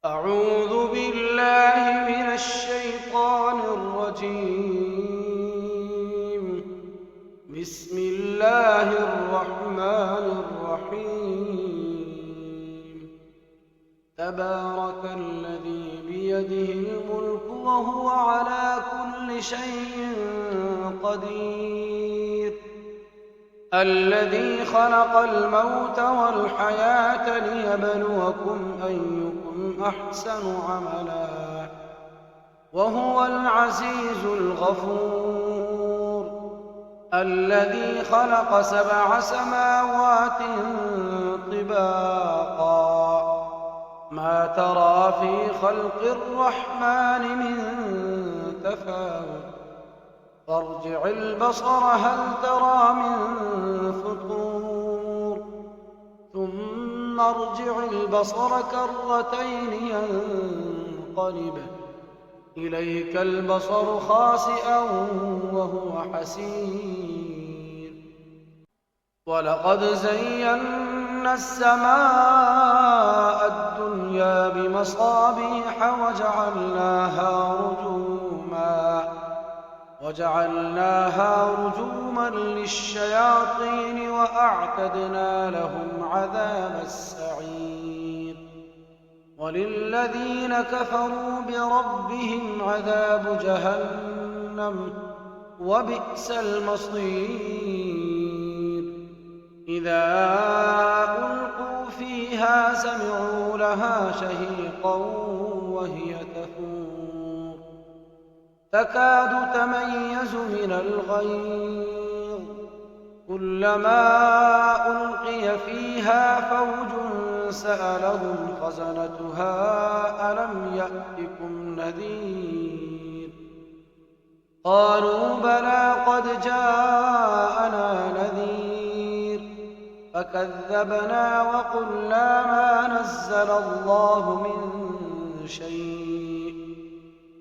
أعوذ بالله من الشيطان الرجيم. بسم الله الرحمن الرحيم. تبارك الذي بيده الملك وهو على كل شيء قدير. الذي خلق الموت والحياة ليبلوكم أيكم أحسن عملا وهو العزيز الغفور. الذي خلق 7 سماوات طباقا ما ترى في خلق الرحمن من تفاوت فارجع البصر هل ترى من فطور ثم ارجع البصر كرتين ينقلب إليك البصر خاسئا وهو حسير. ولقد زينا السماء الدنيا بمصابيح وجعلناها رجوما للشياطين وأعتدنا لهم عذاب السعير. وللذين كفروا بربهم عذاب جهنم وبئس المصير. إذا ألقوا فيها سمعوا لها شهيقا وهي تفور تكاد تميز من الغيظ كلما ألقي فيها فوج سألهم خزنتها ألم يأتكم نذير قالوا بلى قد جاءنا نذير فكذبنا وقلنا ما نزل الله من شيء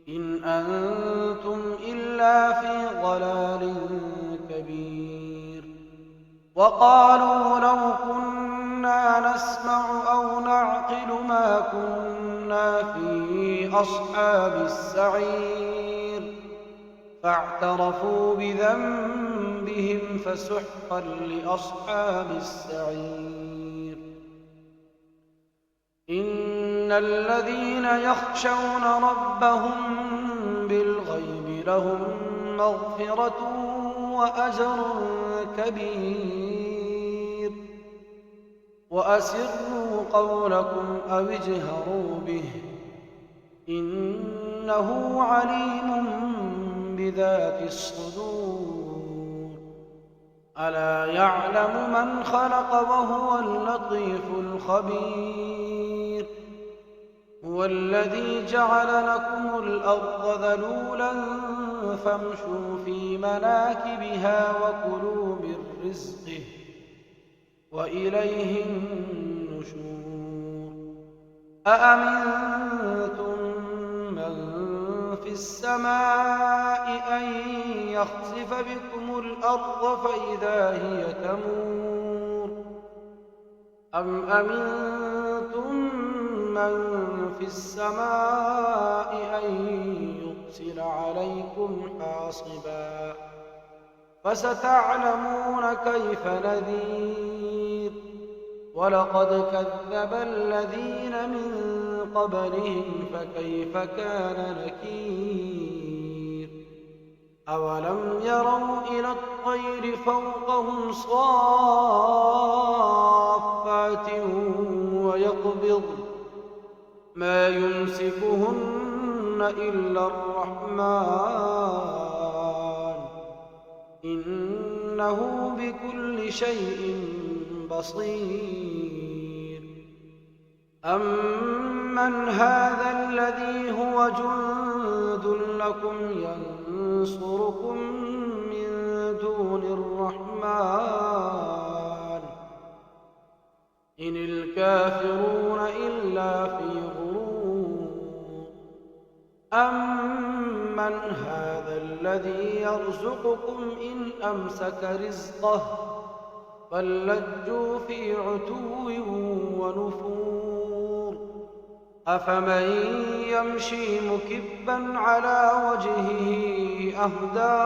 إن أنتم إلا في ضلال كبير. وقالوا لو كنا نسمع أو نعقل ما كنا في أصحاب السعير فاعترفوا بذنبهم فسحقا لأصحاب السعير. إن الذين يخشون ربهم بالغيب لهم مغفرة وأجر كبير. وأسروا قولكم أو اجهروا به إنه عليم بذات الصدور. ألا يعلم من خلق وهو اللطيف الخبير. هو الذي جعل لكم الأرض ذلولا فامشوا في مناكبها وكلوا من رزقه وإليه النشور. أأمنتم من في السماء أن يخسف بكم الأرض فإذا هي تمور أم أمنتم من في السماء أن يرسل عليكم حاصبا فستعلمون كيف نذير. ولقد كذب الذين من قبلهم فكيف كان نكير. أولم يروا إلى الطير فوقهم صافات ويقبض ما يمسكهن إلا الرحمن إنه بكل شيء بصير. أمن هذا الذي هو جند لكم ينصركم من دون الرحمن إن الكافرون إلا في غرور. أمن هذا الذي يرزقكم إن أمسك رزقه بل لجوا في عتو ونفور أفمن يمشي مكبا على وجهه أهدى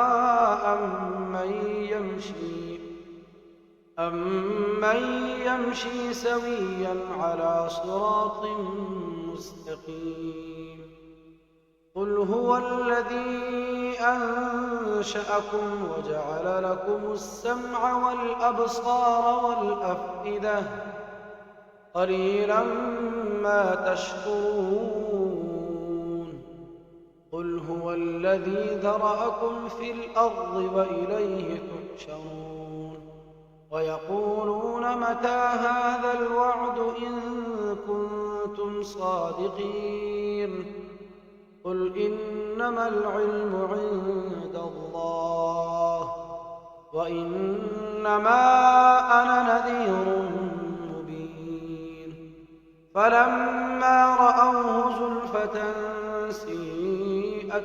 أمن يمشي سويا على صراط مستقيم قل هو الذي أنشأكم وجعل لكم السمع والأبصار والأفئدة قليلا ما تشكرون قل هو الذي ذرأكم في الأرض وإليه تحشرون ويقولون متى هذا الوعد إن كنتم صادقين قل إنما العلم عند الله وإنما أنا نذير مبين فلما رأوه زلفة سيئت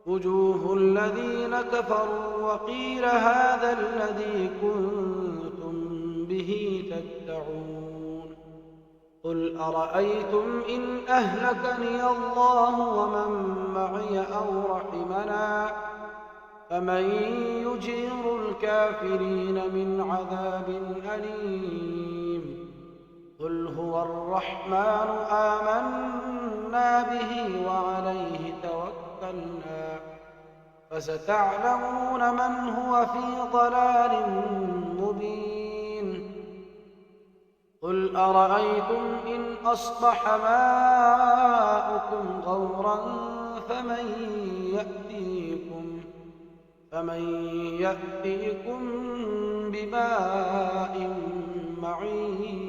وجوه الذين كفروا وقيل هذا الذي كنتم به تدعون قل أرأيتم إن أهلكني الله ومن معي أو رحمنا فمن يجير الكافرين من عذاب أليم قل هو الرحمن آمنا به وعليه توكلنا فستعلمون من هو في ضلال مبين قل أرأيتم إن أصبح ماؤكم غورا فمن يأتيكم بماء معين